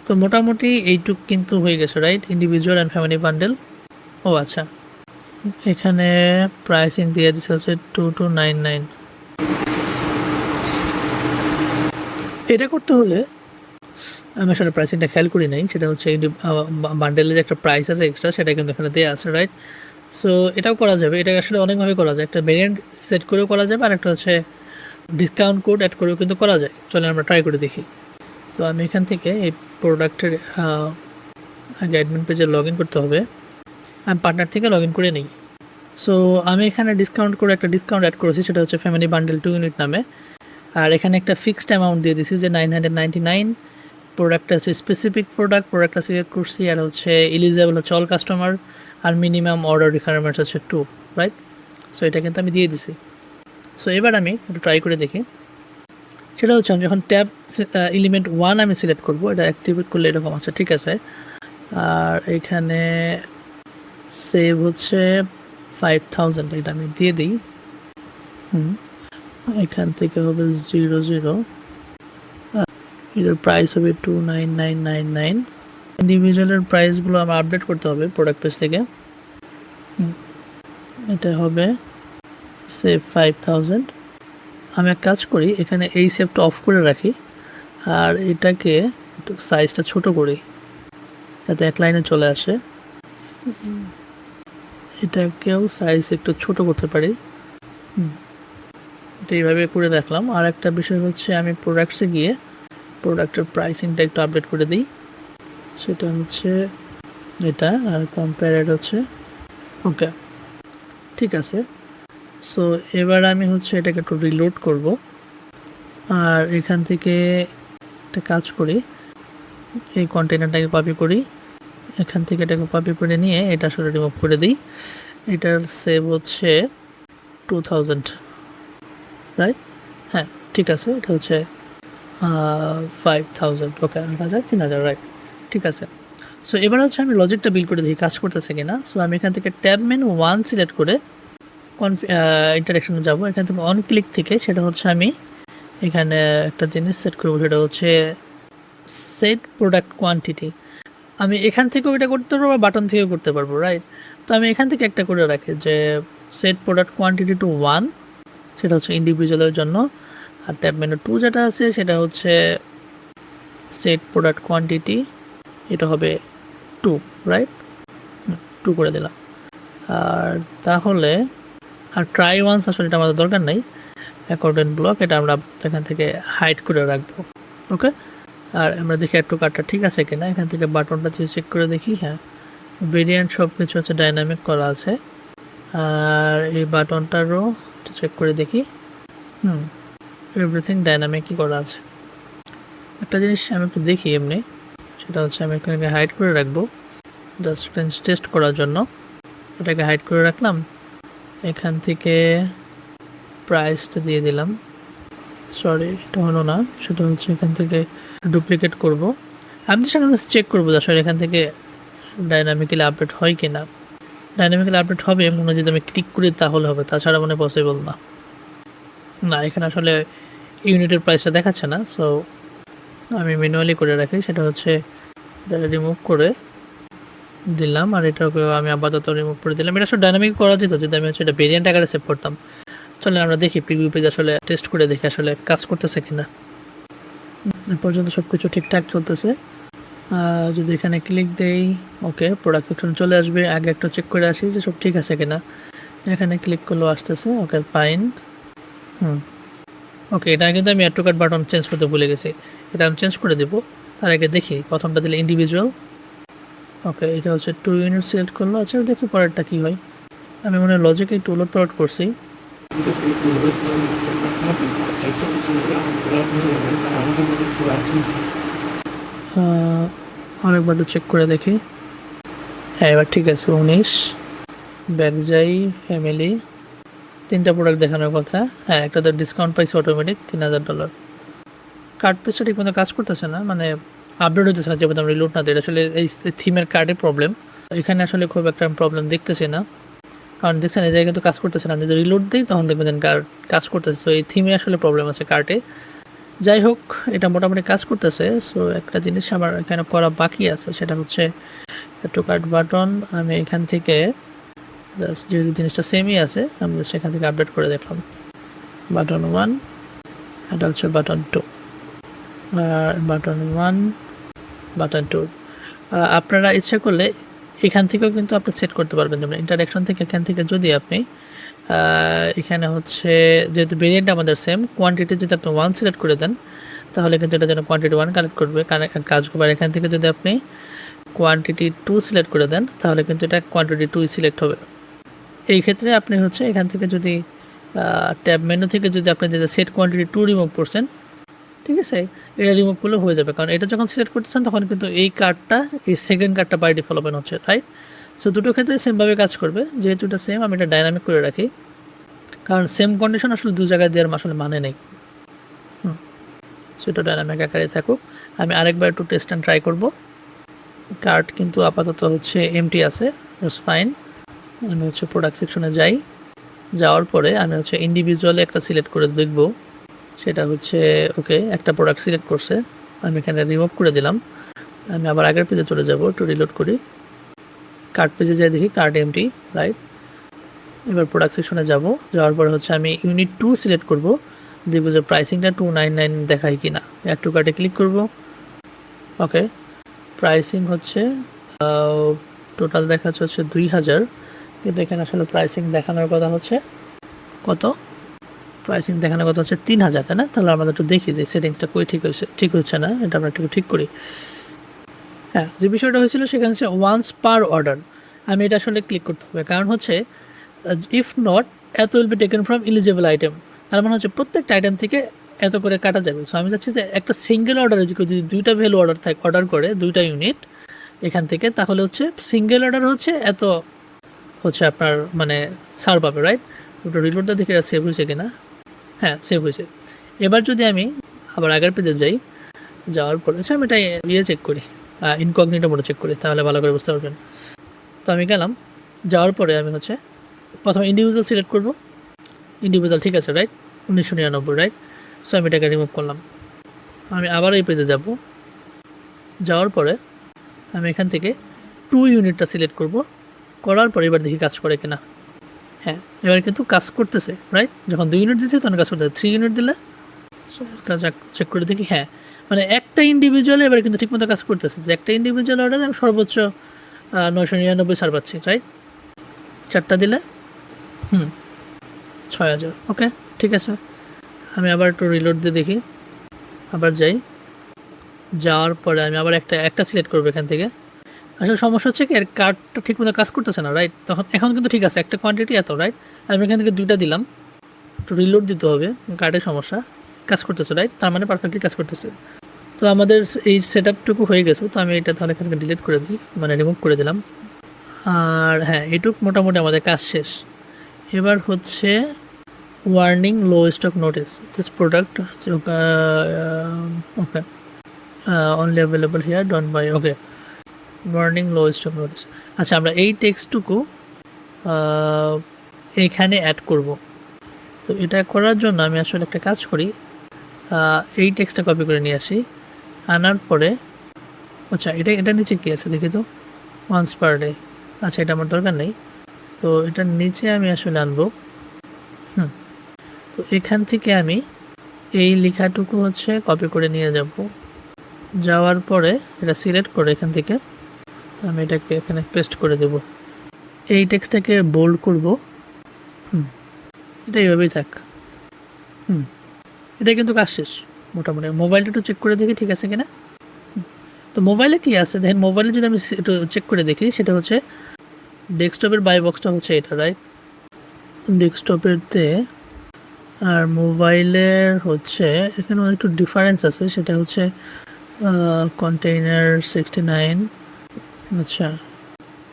তো মোটামুটি এইটুক কিন্তু হয়ে গেছে, right? Individual and family bundle. ও আচ্ছা, এখানে প্রাইসিং দিয়ে দিচ্ছে হচ্ছে 2299। এটা করতে হলে আমি আসলে প্রাইসিংটা খেয়াল করি নাই, সেটা হচ্ছে বান্ডেলের যে একটা প্রাইস আছে এক্সট্রা, সেটা কিন্তু এখানে দেওয়া আছে, রাইট? সো এটাও করা যাবে, এটা আসলে অনেকভাবে করা যায়। একটা ভেরিয়েন্ট সেট করেও করা যাবে, আর একটা হচ্ছে ডিসকাউন্ট কোড অ্যাড করেও কিন্তু করা যায়। চলে আমরা ট্রাই করে দেখি। তো আমি এখান থেকে এই প্রোডাক্টের আগে অ্যাডমিন পেজে লগ ইন করতে হবে, আমি পার্টনার থেকে লগ ইন করে নিই। সো আমি এখানে ডিসকাউন্ট করে একটা ডিসকাউন্ট অ্যাড করেছি, সেটা হচ্ছে ফ্যামিলি বান্ডেল 2 ইউনিট নামে। আর এখানে একটা ফিক্সড অ্যামাউন্ট দিয়ে দিছি যে 999। প্রোডাক্টটা হচ্ছে স্পেসিফিক প্রোডাক্টটা সিলেক্ট করছি, আর হচ্ছে এলিজিবল হচ্ছে অল কাস্টমার, আর মিনিমাম অর্ডার রিকোয়ারমেন্টস হচ্ছে 2, রাইট? সো এটা কিন্তু আমি দিয়ে দিছি। সো এবার আমি একটু ট্রাই করে দেখি। সেটা হচ্ছে আমি যখন ট্যাব এলিমেন্ট 1 আমি সিলেক্ট করব, এটা অ্যাক্টিভেট করলে এরকম আছে, ঠিক আছে? আর এখানে সেভ হচ্ছে 5000, এটা আমি দিয়ে দিই। এখান থেকে হবে 00, এটার প্রাইস হবে 29999। ইন্ডিভিজুয়ালের প্রাইসগুলো আমার আপডেট করতে হবে প্রোডাক্ট পেজ থেকে। এটা হবে সেভ 5000। আমি এক কাজ করি, এখানে এই সেভটা অফ করে রাখি, আর এটাকে একটু সাইজটা ছোট করি যাতে এক লাইনে চলে আসে। এটাকেও সাইজ একটু ছোট করতে পারি, এটা এইভাবে করে রাখলাম। আর একটা বিষয় হচ্ছে আমি প্রোডাক্টসে গিয়ে প্রোডাক্টের প্রাইসিংটা একটু আপডেট করে দিই, সেটা হচ্ছে এটা, আর কম্পেয়ারেড হচ্ছে ওকে, ঠিক আছে। সো এবার আমি হচ্ছে এটাকে একটু রিলোড করব, আর এখান থেকে একটা কাজ করি, এই কন্টেনারটাকে কপি করি, এখান থেকে এটাকে কপি করে নিয়ে এটা আসলে রিমুভ করে দিই। এটার সেভ হচ্ছে 2000, রাইট? হ্যাঁ, ঠিক আছে, এটা হচ্ছে 5000, ওকে, 8000, 3000, রাইট? ঠিক আছে। সো এবার হচ্ছে আমি লজিকটা বিল্ড করে দেখি কাজ করতেছে কিনা। সো আমি এখান থেকে ট্যাব মেনু 1 সিলেক্ট করে ইন্টারেকশনে যাব। এখান থেকে অন ক্লিক থেকে সেটা হচ্ছে আমি এখানে একটা জিনিস সেট করবো, সেটা হচ্ছে সেট প্রোডাক্ট কোয়ান্টিটি। আমি এখান থেকেও এটা করতে পারবো, বাটন থেকেও করতে পারবো, রাইট? তো আমি এখান থেকে একটা করে রাখি যে সেট প্রোডাক্ট কোয়ান্টিটি টু 1, সেটা হচ্ছে ইন্ডিভিজুয়ালের জন্য। আর ট্যাব মেনু 2 যেটা আছে সেটা হচ্ছে সেট প্রোডাক্ট কোয়ান্টিটি, এটা হবে 2, রাইট? 2 করে দিলাম। আর তাহলে আর ট্রাই ওয়ান্স আসলে এটা আমাদের দরকার নেই, অ্যাকর্ডেন্ট ব্লক এটা আমরা এখান থেকে হাইড করে রাখবো, ওকে? আর আমরা দেখি একটু কার্ডটা ঠিক আছে কিনা। এখান থেকে বাটনটা চেক করে দেখি, হ্যাঁ ভেরিয়েন্ট সব কিছু হচ্ছে ডাইনামিক করা আছে। আর এই বাটনটারও চেক করে দেখি, এভরিথিং ডাইনামিকই করা আছে। একটা জিনিস আমি একটু দেখি এমনি, সেটা হচ্ছে আমি এখানে হাইড করে রাখবো জাস্ট টেস্ট করার জন্য। এটাকে হাইড করে রাখলাম, এখান থেকে প্রাইসটা দিয়ে দিলাম। সরি এটা হলো না, সেটা হচ্ছে এখান থেকে ডুপ্লিকেট করব। আমি তো সেখানে চেক করবো আসলে এখান থেকে ডাইনামিক্যালি আপডেট হয় কি না। ডাইনামিক্যালি আপডেট হবে মনে যদি আমি ক্লিক করি তাহলে হবে, তাছাড়া মনে পসিবল না। না এখানে আসলে ইউনিটের প্রাইসটা দেখাচ্ছে না, সো আমি ম্যানুয়ালি করে রাখি। সেটা হচ্ছে রিমুভ করে দিলাম, আর এটাকে আমি আপাতত রিমুভ করে দিলাম। এটা আসলে ডাইনামিক করা যেত যদি আমি হচ্ছে এটা ভেরিয়েন্ট আকারে সেভ করতাম। চলেন আমরা দেখি প্রিভিউ পেজ আসলে টেস্ট করে দেখি আসলে কাজ করতেছে কিনা। এ পর্যন্ত সব কিছু ঠিকঠাক চলতেছে। যদি এখানে ক্লিক দেই, ওকে প্রোডাক্ট সেকশন চলে আসবে। আগে একটু চেক করে আসি যে সব ঠিক আছে কিনা। এখানে ক্লিক করলেও আসতেছে, ওকে ফাইন। ওকে এটা কিন্তু আমি add to cart button change করতে ভুলে গেছি, এটা আমি চেঞ্জ করে দেবো। তার আগে দেখি প্রথমটা দিলে ইন্ডিভিজুয়াল, ওকে এটা হচ্ছে 2 ইউনিট সিলেক্ট করলো। আচ্ছা দেখি পরেরটা কী হয়। আমি মনে হয় লজিকে একটু উলট পালট করছি। আরেকবার চেক করে দেখি, হ্যাঁ এবার ঠিক আছে। 19 ব্যাগ যাই, ফ্যামিলি, 3টা প্রোডাক্ট দেখানোর কথা। হ্যাঁ একটা তো ডিসকাউন্ট পাইছে অটোমেটিক $3000। কার্ড পেজটা ঠিক মতো কাজ করতেছে না, মানে আপডেট হইতেছে না যেমন আমরা রিলোড না দিই। আসলে এই থিমের কার্ডের প্রবলেম। এখানে আসলে খুব একটা প্রবলেম দেখতেছি না, কারণ দেখছেন এই জায়গায় তো কাজ করতেছে না। যদি রিলোড দিই তখন দেখবেন কার্ড কাজ করতেছে। সো এই থিমে আসলে প্রবলেম আছে কার্ডে। যাই হোক এটা মোটামুটি কাজ করতেছে। সো একটা জিনিস আমার এখানে করা বাকি আছে, সেটা হচ্ছে একটু কার্ড বাটন। আমি এখান থেকে জাস্ট যেহেতু জিনিসটা সেমই আছে আমি জাস্ট এখান থেকে আপডেট করে দেখলাম। বাটন 1, এটা হচ্ছে বাটন 2, আর বাটন 1 বাটন 2। আপনারা ইচ্ছা করলে এখান থেকেও কিন্তু আপনি সেট করতে পারবেন। যেমন ইন্টারঅ্যাকশন থেকে এখান থেকে যদি আপনি এখানে হচ্ছে যেহেতু ভেরিয়েন্ট আমাদের সেম, কোয়ান্টিটি যদি আপনি 1 সিলেক্ট করে দেন তাহলে কিন্তু এটা যেন কোয়ান্টিটি 1 কালেক্ট করবে কাজ করবে। আর এখান থেকে যদি আপনি কোয়ান্টিটি 2 সিলেক্ট করে দেন তাহলে কিন্তু এটা কোয়ান্টিটি 2 সিলেক্ট হবে। এই ক্ষেত্রে আপনি হচ্ছে এখান থেকে যদি ট্যাব মেনু থেকে যদি আপনি যেটা সেট কোয়ান্টিটি 2 রিমুভ করছেন, ঠিক আছে এটা রিমুভ করলে হয়ে যাবে। কারণ এটা যখন সিলেক্ট করতেছেন তখন কিন্তু এই কার্ডটা এই সেকেন্ড কার্ডটা বাই ডিফল্ট ওপেন হচ্ছে, রাইট? সো দুটো ক্ষেত্রে সেমভাবে কাজ করবে। যেহেতু এটা সেম আমি এটা ডাইনামিক করে রাখি, কারণ সেম কন্ডিশন আসলে দু জায়গায় দেওয়ার আসলে মানে নেই। সেটা ডাইনামিক আকারে থাকুক। আমি আরেকবার একটু টেস্ট অ্যান্ড ট্রাই করব। কার্ড কিন্তু আপাতত হচ্ছে এমটি আছে, জাস্ট ফাইন। আমি হচ্ছে প্রোডাক্ট সেকশনে যাই, যাওয়ার পরে আমি হচ্ছে ইন্ডিভিজুয়ালি একটা সিলেক্ট করে দেখব। সেটা হচ্ছে ওকে একটা প্রোডাক্ট সিলেক্ট করছে, আমি এখানে রিমুভ করে দিলাম। আমি আবার আগের পেজে চলে যাব, একটু রিলোড করি। কার্ড পেজে যাই দেখি কার্ড এমটি, রাইট? এবার প্রোডাক্ট সেকশনে যাব, যাওয়ার পরে হচ্ছে আমি ইউনিট 2 সিলেক্ট করব, দেখব যে প্রাইসিংটা 299 দেখায় কি না। অ্যাড টু কার্টে ক্লিক করব, ওকে প্রাইসিং হচ্ছে টোটাল দেখাচ্ছে হচ্ছে 2000, কিন্তু এখানে আসলে প্রাইসিং দেখানোর কথা হচ্ছে কত, প্রাইসিং দেখানোর কথা হচ্ছে 3000, তাই না? তাহলে আমরা একটু দেখি যে সেটিংসটা কই ঠিক হচ্ছে না, এটা আমরা একটু ঠিক করি। হ্যাঁ যে বিষয়টা হয়েছিল সেখানে হচ্ছে ওয়ান্স পার অর্ডার, আমি এটা আসলে ক্লিক করতে হবে। কারণ হচ্ছে ইফ নট এত will be taken from eligible item, তার মানে হচ্ছে প্রত্যেকটা আইটেম থেকে এত করে কাটা যাবে। সো আমি চাচ্ছি যে একটা সিঙ্গেল অর্ডারে যদি 2টা ভ্যালু অর্ডার করে 2টা ইউনিট এখান থেকে, তাহলে হচ্ছে সিঙ্গেল অর্ডার হচ্ছে এত হচ্ছে আপনার মানে ছাড় পাবে, রাইট? ওটা রিলোডটা দেখে সেভ হয়েছে কিনা, হ্যাঁ সেভ হয়েছে। এবার যদি আমি আবার আগের পেজে যাই, যাওয়ার পরে হচ্ছে আমি এটা চেক করি, ইনকগনিটো মোডে চেক করি, তাহলে ভালো করে বুঝতে পারবেন। তো আমি গেলাম, যাওয়ার পরে আমি হচ্ছে প্রথমে ইন্ডিভিজুয়াল সিলেক্ট করব। ইন্ডিভিজুয়াল ঠিক আছে, রাইট? 1999, রাইট? সো আমি এটাকে রিমুভ করলাম। আমি আবার এই পেজে যাব, যাওয়ার পরে আমি এখান থেকে 2 ইউনিটটা সিলেক্ট করব, করার পরে এবার দেখি কাজ করে কিনা। হ্যাঁ এবার কিন্তু কাজ করতেছে, রাইট? যখন 2 ইউনিট দিচ্ছি তখন কাজ করতেছে। 3 ইউনিট দিলে কাজ চেক করে দেখি, হ্যাঁ মানে একটা ইন্ডিভিজুয়াল এবার কিন্তু ঠিকমতো কাজ করতেছে। যে একটা ইন্ডিভিজুয়াল অর্ডারে আমি সর্বোচ্চ 999 ছাড় পাচ্ছি, রাইট? 4টা দিলে 6000, ওকে ঠিক আছে। আমি আবার একটু রিলোড দিয়ে দেখি, আবার যাই, যাওয়ার পরে আমি আবার একটা সিলেক্ট করবো এখান থেকে। আসলে সমস্যা হচ্ছে কি এর কার্ডটা ঠিকমতো কাজ করতেছে না, রাইট? এখন কিন্তু ঠিক আছে, একটা কোয়ান্টিটি এত, রাইট? আমি এখান থেকে 2টা দিলাম, একটু রিলোড দিতে হবে, কার্ডের সমস্যা, কাজ করতেছে, রাইট? তার মানে পারফেক্টলি কাজ করতেছে। তো আমাদের এই সেট আপটুকু হয়ে গেছে, তো আমি এটা তাহলে এখানে ডিলিট করে দিই, মানে রিমুভ করে দিলাম। আর হ্যাঁ, এটুক মোটামুটি আমাদের কাজ শেষ। এবার হচ্ছে warning low stock notice, this product okay only available here, don't buy. Okay, warning low stock notice. আচ্ছা, আমরা এই টেক্সটটুকু এখানে অ্যাড করব। তো এটা করার জন্য আমি আসলে একটা কাজ করি, এই টেক্সটটা কপি করে নিয়ে আসি, আনার পরে আচ্ছা এটা নিচে কী আছে দেখি তো, ওয়ান্স পার ডে। আচ্ছা, এটা আমার দরকার নেই, তো এটার নিচে আমি আসলে আনবো। তো এখান থেকে আমি এই লেখাটুকু হচ্ছে কপি করে নিয়ে যাব, যাওয়ার পরে এটা সিলেক্ট করে এখান থেকে আমি এটাকে এখানে পেস্ট করে দেব। এই টেক্সটটাকে বোল্ড করব, এটা এইভাবেই থাক। এটা কিন্তু কাজ শেষ মোটামুটি। মোবাইলটা একটু চেক করে দেখি ঠিক আছে কিনা। তো মোবাইলে কি আছে দেখেন, মোবাইলে যদি আমি একটু চেক করে দেখি, সেটা হচ্ছে ডেস্কটপের বাই বক্সটা হচ্ছে এটা, রাইট? ডেস্কটপেরতে আর মোবাইলের হচ্ছে এখানে একটু ডিফারেন্স আছে, সেটা হচ্ছে কন্টেইনার 69, আচ্ছা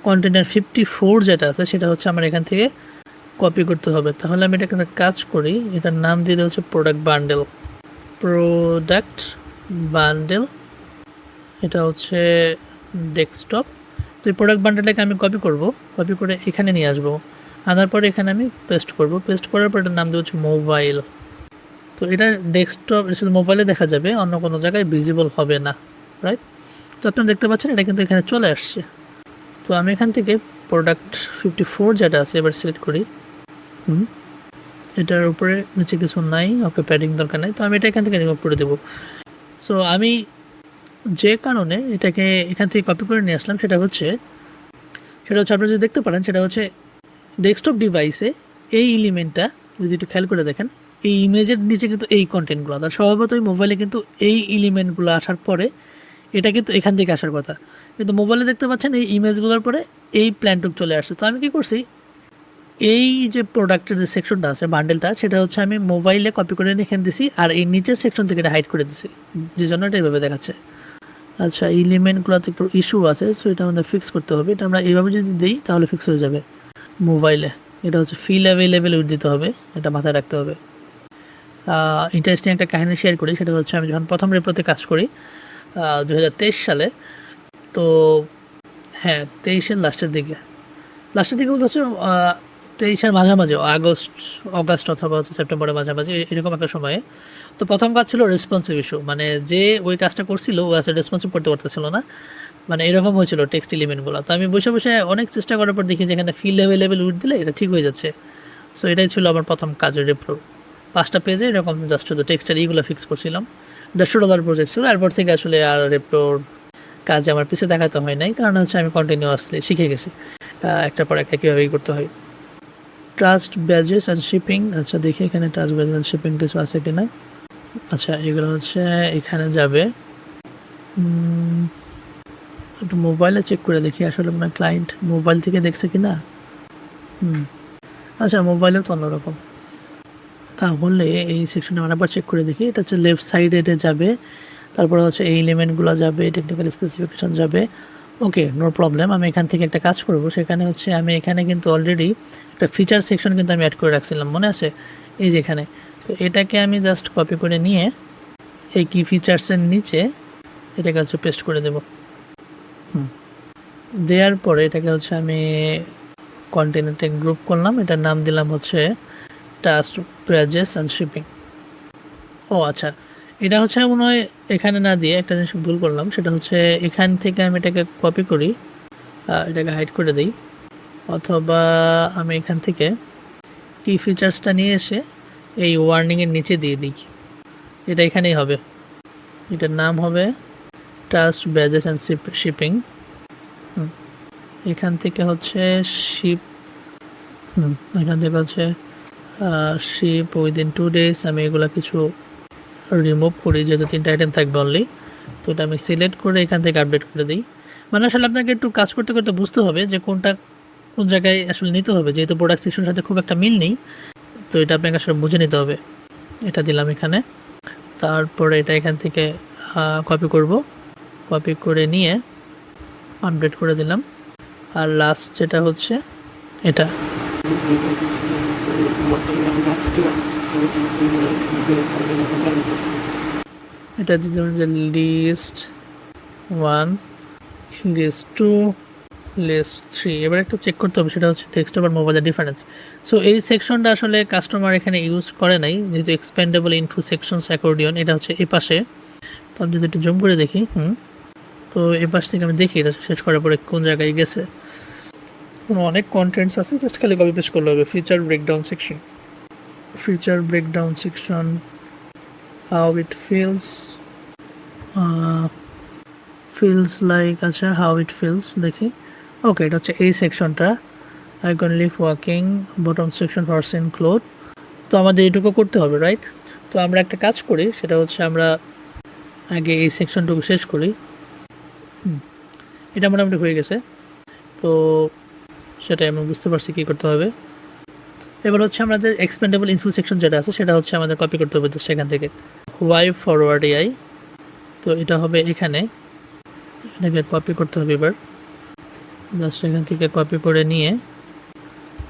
কন্টেইনার 54 যেটা আছে সেটা হচ্ছে আমার এখান থেকে কপি করতে হবে। তাহলে আমি এটা একটা কাজ করি, এটার নাম দিয়ে দেওয়া হচ্ছে প্রোডাক্ট বান্ডেল, এটা হচ্ছে ডেস্কটপ। তো এই প্রোডাক্ট বান্ডেলটাকে আমি কপি করে এখানে নিয়ে আসবো, আনার পরে এখানে আমি পেস্ট করব, পেস্ট করার পর এটার নাম দেওয়া হচ্ছে মোবাইল। তো এটা ডেস্কটপ শুধু মোবাইলে দেখা যাবে, অন্য কোনো জায়গায় ভিজিবল হবে না, রাইট? তো আপনারা দেখতে পাচ্ছেন এটা কিন্তু এখানে চলে আসছে। তো আমি এখান থেকে প্রোডাক্ট 54 যেটা আছে এবার সিলেক্ট করি, এটার উপরে নিচে কিছু নাই, ওকে প্যাডিং দরকার নেই, তো আমি এটা এখান থেকে রিমুভ করে দেবো। সো আমি যে কারণে এটাকে এখান থেকে কপি করে নিয়ে আসলাম সেটা হচ্ছে আপনারা যদি দেখতে পারেন, সেটা হচ্ছে ডেস্কটপ ডিভাইসে এই এলিমেন্টটা যদি একটু খেয়াল করে দেখেন, এই ইমেজের নিচে কিন্তু এই কন্টেন্টগুলো, তার স্বভাবতই মোবাইলে কিন্তু এই এলিমেন্টগুলো আসার পরে এটা কিন্তু এখান থেকে আসার কথা, কিন্তু মোবাইলে দেখতে পাচ্ছেন এই ইমেজগুলোর পরে এই প্ল্যানটুক চলে আসছে। তো আমি কী করছি, এই যে প্রোডাক্টের যে সেকশনটা আছে বান্ডেলটা, সেটা হচ্ছে আমি মোবাইলে কপি করে এখানে দিছি, আর এই নিচের সেকশন থেকে এটা হাইড করে দিছি, যে জন্য এটা এইভাবে দেখাচ্ছে। আচ্ছা, এলিমেন্টগুলোতে একটু ইস্যু আছে, সো এটা আমাদের ফিক্স করতে হবে। এটা আমরা এইভাবে যদি দিই তাহলে ফিক্স হয়ে যাবে। মোবাইলে এটা হচ্ছে ফিল অ্যাভেলেবেল উইথ দিতে হবে, এটা মাথায় রাখতে হবে। ইন্টারেস্টিং একটা কাহিনী শেয়ার করি, সেটা হচ্ছে আমি যখন প্রথম রেপ্রোতে কাজ করি 2023 সালে, তো হ্যাঁ 23-এর লাস্টের দিকে বলতে হচ্ছে 23-এর মাঝামাঝি, অগাস্ট অথবা হচ্ছে সেপ্টেম্বরের মাঝামাঝি, এরকম একটা সময়ে। তো প্রথম কাজ ছিল রেসপন্সিভ ইস্যু, মানে যে ওই কাজটা করছিল ও আসলে রেসপন্সিভ করতে পারতেছিল না, মানে এরকম হয়েছিল টেক্সট এলিমেন্টগুলো। তো আমি বসে অনেক চেষ্টা করার পর দেখি যে এখানে ফিল অ্যাভেলেবেল উইথ দিলে এটা ঠিক হয়ে যাচ্ছে। সো এটাই ছিল আমার প্রথম কাজের রেপ্রো, 5টা পেজে এরকম জাস্ট শুধু টেক্সটের এইগুলো ফিক্স করছিলাম। $150 প্রজেক্ট ছিল। এরপর থেকে আসলে আর রেপ্রোর কাজে আমার পিছিয়ে দেখাতে হয় নাই, কারণ হচ্ছে আমি কন্টিনিউয়াসলি শিখে গেছি একটার পর একটা কীভাবে করতে হয়। ট্রাস্ট ব্যাজেস অ্যান্ড শিপিং, আচ্ছা দেখি এখানে ট্রাস্ট ব্যাজেস অ্যান্ড শিপিং কিছু আছে কিনা। আচ্ছা, এগুলো হচ্ছে এখানে যাবে, একটু মোবাইলে চেক করে দেখি আসলে আপনার ক্লায়েন্ট মোবাইল থেকে দেখছে কি না। আচ্ছা, মোবাইলেও তো অন্যরকম। তাহলে এই সেকশনে আমরা আবার চেক করে দেখি, এটা হচ্ছে লেফট সাইডে এটা যাবে, তারপরে হচ্ছে এই এলিমেন্টগুলো যাবে, টেকনিক্যাল স্পেসিফিকেশন যাবে। ওকে, নো প্রবলেম। আমি এখান থেকে একটা কাজ করব, সেখানে হচ্ছে আমি এখানে কিন্তু অলরেডি একটা ফিচার সেকশন কিন্তু আমি অ্যাড করে রাখছিলাম, মনে আছে এই যে এখানে। তো এটাকে আমি জাস্ট কপি করে নিয়ে এই কি ফিচার্সের নিচে এটাকে হচ্ছে পেস্ট করে দেব। দেওয়ার পরে এটাকে হচ্ছে আমি কন্টেনারটা গ্রুপ করলাম, এটার নাম দিলাম হচ্ছে ট্রাস্ট ব্যাজেস অ্যান্ড শিপিং। ও আচ্ছা, এটা হচ্ছে মনে হয় এখানে না দিয়ে একটা জিনিস ভুল করলাম, সেটা হচ্ছে এখান থেকে আমি এটাকে কপি করি, এটাকে হাইড করে দিই, অথবা আমি এখান থেকে কি ফিচার্সটা নিয়ে এসে এই ওয়ার্নিংয়ের নিচে দিয়ে দিই, এটা এখানেই হবে। এটার নাম হবে ট্রাস্ট ব্যাজেস অ্যান্ড শিপিং। এখান থেকে হচ্ছে এখান থেকে হচ্ছে শিপ উইদিন 2 days। আমি এগুলো কিছু রিমুভ করি, যেহেতু 3টা আইটেম থাকবে অনলি। তো এটা আমি সিলেক্ট করে এখান থেকে আপডেট করে দিই। মানে আসলে আপনাকে একটু কাজ করতে করতে বুঝতে হবে যে কোনটা কোন জায়গায় আসলে নিতে হবে, যেহেতু প্রোডাক্ট সেকশনের সাথে খুব একটা মিল নেই, তো এটা আপনাকে আসলে বুঝে নিতে হবে। এটা দিলাম এখানে, তারপরে এটা এখান থেকে কপি করব, কপি করে নিয়ে আপডেট করে দিলাম। আর লাস্ট যেটা হচ্ছে এটা, এটা দিতে হবে যে লিস্ট 1, লিস্ট 2, লিস্ট 3। এবার একটু চেক করতে হবে, সেটা হচ্ছে ডেস্কটপ আর মোবাইলের ডিফারেন্স। সো এই সেকশনটা আসলে কাস্টমার এখানে ইউজ করে নাই, যেহেতু এক্সপেন্ডেবল ইনফো সেকশনস অ্যাকর্ডিয়ন, এটা হচ্ছে এই পাশে। তো আমি যদি একটু জুম করে দেখি, তো এই পাশ থেকে আমি দেখি এটা শেষ করার পরে কোন জায়গায় গেছে। অনেক কন্টেন্টস আছে, জাস্ট খালি কপি পেস্ট করলে হবে। Feature breakdown section, feature breakdown section, how it feels, feels like, আচ্ছা হাউ ইট ফিলস দেখি। ওকে, এটা হচ্ছে এই সেকশনটা, icon live walking, bottom section horse in cloth. তো আমাদের এটুকু করতে হবে, রাইট? তো আমরা একটা কাজ করি, সেটা হচ্ছে আমরা আগে এই সেকশনটুকু শেষ করি। এটা মোটামুটি হয়ে গেছে, তো সেটাই আমি বুঝতে পারছি কী করতে হবে। এবার হচ্ছে আমাদের এক্সপেন্ডেবল ইনফো সেকশন যেটা আছে, সেটা হচ্ছে আমাদের কপি করতে হবে সেখান থেকে। ওয়াই ফরওয়ার্ড এআই, তো এটা হবে এখানে, এটাকে কপি করতে হবে। এবার জাস্ট এখান থেকে কপি করে নিয়ে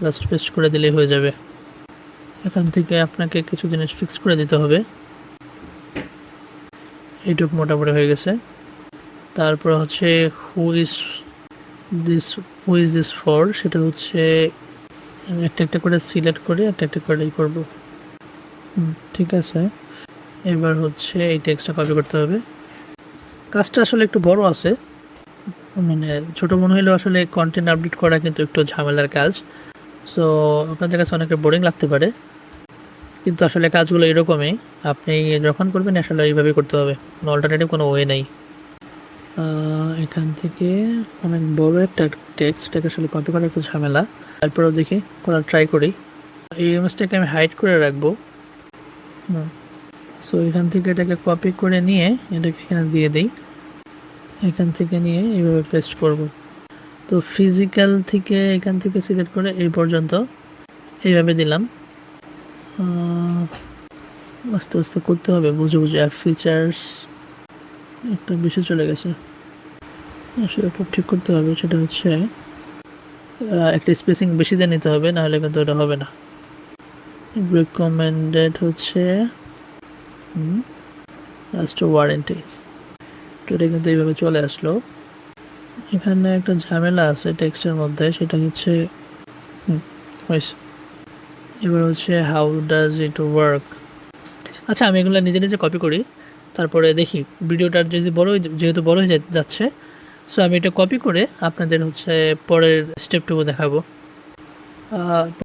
জাস্ট পেস্ট করে দিলেই হয়ে যাবে। এখান থেকে আপনাকে কিছু জিনিস ফিক্স করে দিতে হবে। এইটুকু মোটামুটি হয়ে গেছে। তারপর হচ্ছে হু ইজ দিস ফর, সেটা হচ্ছে একটা একটা করে সিলেক্ট করে একটা একটা করে করবো। ঠিক আছে, এবার হচ্ছে এই টেক্সটটা কপি করতে হবে। কাজটা আসলে একটু বড় আছে, মানে ছোটো মনে হলেও আসলে কন্টেন্ট আপডেট করা কিন্তু একটু ঝামেলার কাজ। সো আপনাদের কাছে অনেকের বোরিং লাগতে পারে, কিন্তু আসলে কাজগুলো এরকমই। আপনি যখন করবেন আসলে এইভাবেই করতে হবে, কোনো অল্টারনেটিভ কোনো ওয়ে নেই। এখান থেকে অনেক বড় একটা টেক্সটটাকে আসলে কপি করা একটু ঝামেলা। তারপরেও দেখি করার ট্রাই করি। এই ইমেজটাকে আমি হাইড করে রাখবো। সো এখান থেকে এটাকে কপি করে নিয়ে এটাকে এখানে দিয়ে দিই। এখান থেকে নিয়ে এইভাবে পেস্ট করব। তো ফিজিক্যাল থেকে এখান থেকে সিলেক্ট করে এই পর্যন্ত এইভাবে দিলাম। আস্তে আস্তে করতে হবে, বুঝে বুঝে। অ্যাপ ফিচার্স একটা বেশি চলে গেছে, সেটা ঠিক করতে হবে। সেটা হচ্ছে একটা স্পেসিং বেশি দিয়ে নিতে হবে, নাহলে কিন্তু ওটা হবে না। রিকমেন্ডেড হচ্ছে লাস্ট ওয়ারেন্টি, তো এটা কিন্তু এইভাবে চলে আসলো। এখানে একটা ঝামেলা আছে টেক্সটের মধ্যে, সেটা হচ্ছে এবার হচ্ছে হাউ ডাজ ইট ওয়ার্ক। আচ্ছা, আমি এগুলো নিজে নিজে কপি করি, তারপরে দেখি ভিডিওটা যদি যেহেতু বড় হয়ে যাচ্ছে, সো আমি এটা কপি করে আপনাদের হচ্ছে পরের স্টেপটুকু দেখাবো।